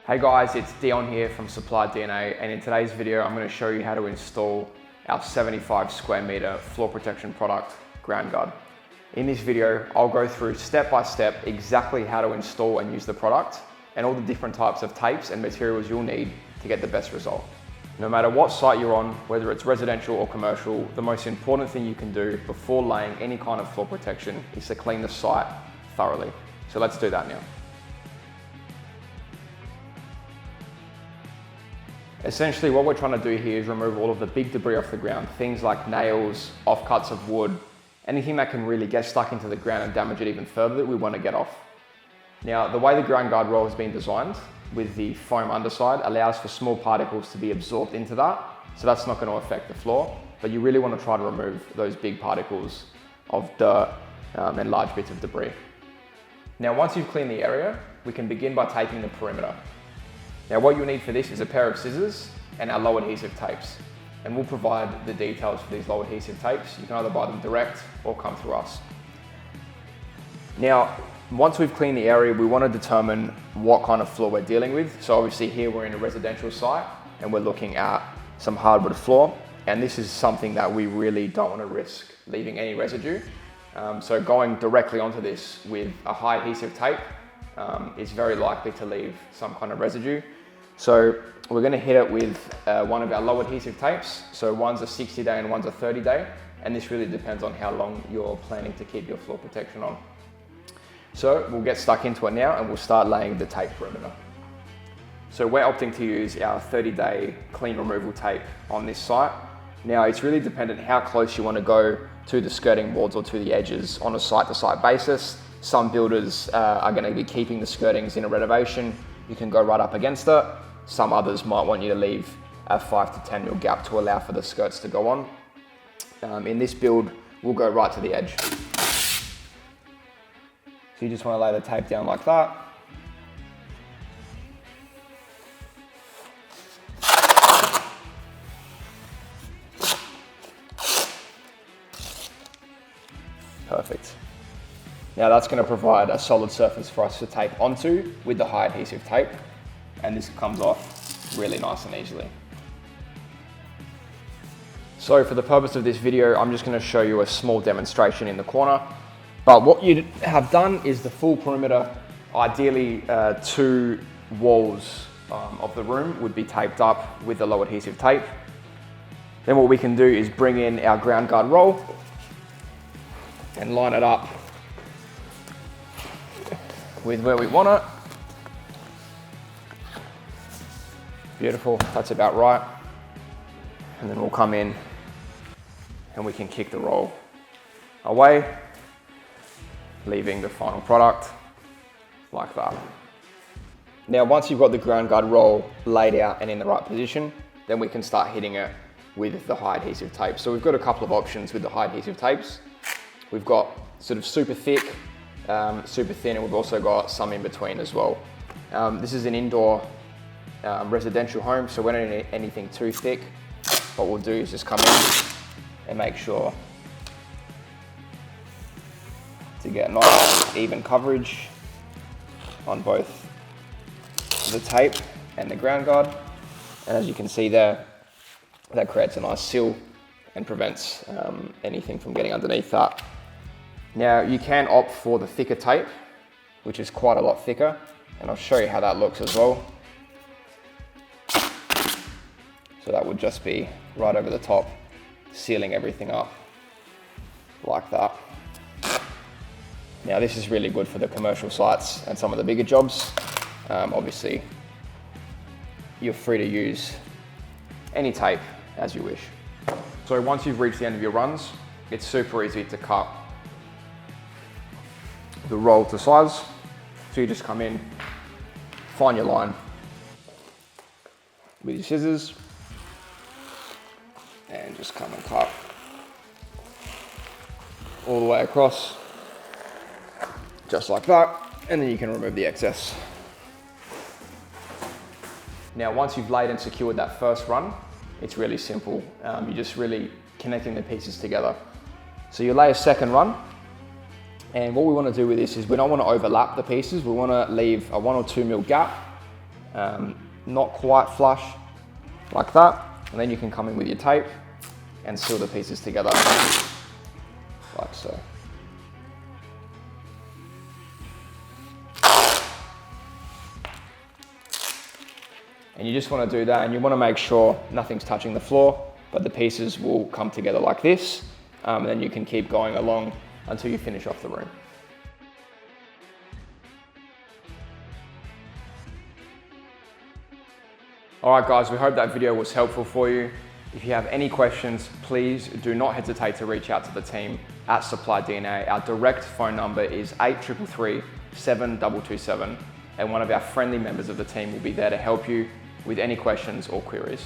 Hey guys, it's Dion here from Supply DNA, and in today's video I'm going to show you how to install our 75 square meter floor protection product, GroundGuard. In this video, I'll go through step by step exactly how to install and use the product and all the different types of tapes and materials you'll need to get the best result. No matter what site you're on, whether it's residential or commercial, the most important thing you can do before laying any kind of floor protection is to clean the site thoroughly. So let's do that now. Essentially, what we're trying to do here is remove all of the big debris off the ground, things like nails, offcuts of wood, anything that can really get stuck into the ground and damage it even further that we want to get off. Now, the way the GroundGuard roll has been designed with the foam underside allows for small particles to be absorbed into that, so that's not going to affect the floor, but you really want to try to remove those big particles of dirt and large bits of debris. Now, once you've cleaned the area, we can begin by taping the perimeter. Now, what you'll need for this is a pair of scissors and our low adhesive tapes. And we'll provide the details for these low adhesive tapes. You can either buy them direct or come through us. Now, once we've cleaned the area, we want to determine what kind of floor we're dealing with. So obviously here we're in a residential site and we're looking at some hardwood floor. And this is something that we really don't want to risk leaving any residue. So going directly onto this with a high adhesive tape is very likely to leave some kind of residue. So we're going to hit it with one of our low adhesive tapes. So one's a 60-day and one's a 30-day. And this really depends on how long you're planning to keep your floor protection on. So we'll get stuck into it now and we'll start laying the tape perimeter. So we're opting to use our 30-day clean removal tape on this site. Now it's really dependent how close you want to go to the skirting boards or to the edges on a site-to-site basis. Some builders are going to be keeping the skirtings in a renovation. You can go right up against it. Some others might want you to leave a 5 to 10 mil gap to allow for the skirts to go on. In this build, we'll go right to the edge. So you just want to lay the tape down like that. Perfect. Now that's going to provide a solid surface for us to tape onto with the high adhesive tape, and this comes off really nice and easily. So for the purpose of this video, I'm just going to show you a small demonstration in the corner. But what you have done is the full perimeter, ideally 2 walls of the room would be taped up with the low adhesive tape. Then what we can do is bring in our GroundGuard roll and line it up with where we want it. Beautiful, that's about right. And then we'll come in and we can kick the roll away, leaving the final product like that. Now, once you've got the GroundGuard roll laid out and in the right position, then we can start hitting it with the high adhesive tape. So we've got a couple of options with the high adhesive tapes. We've got sort of super thick, super thin, and we've also got some in between as well. This is an indoor residential home, so we don't need anything too thick. What we'll do is just come in and make sure to get nice even coverage on both the tape and the GroundGuard. And as you can see there, that creates a nice seal and prevents anything from getting underneath that. Now you can opt for the thicker tape, which is quite a lot thicker, and I'll show you how that looks as well. So that would just be right over the top, sealing everything up like that. Now this is really good for the commercial sites and some of the bigger jobs. Obviously, you're free to use any tape as you wish. So once you've reached the end of your runs, it's super easy to cut the roll to size. So you just come in, find your line with your scissors, and just come and cut all the way across, just like that, and then you can remove the excess. Now, once you've laid and secured that first run, it's really simple. You're just really connecting the pieces together. So you lay a second run, and what we want to do with this is we don't want to overlap the pieces. We want to leave a 1 or 2 mil gap not quite flush, like that. And then you can come in with your tape and seal the pieces together, like so. And you just want to do that, and you want to make sure nothing's touching the floor, but the pieces will come together like this. And then you can keep going along until you finish off the room. All right guys, we hope that video was helpful for you. If you have any questions, please do not hesitate to reach out to the team at Supply DNA. Our direct phone number is 8333 7227, and one of our friendly members of the team will be there to help you with any questions or queries.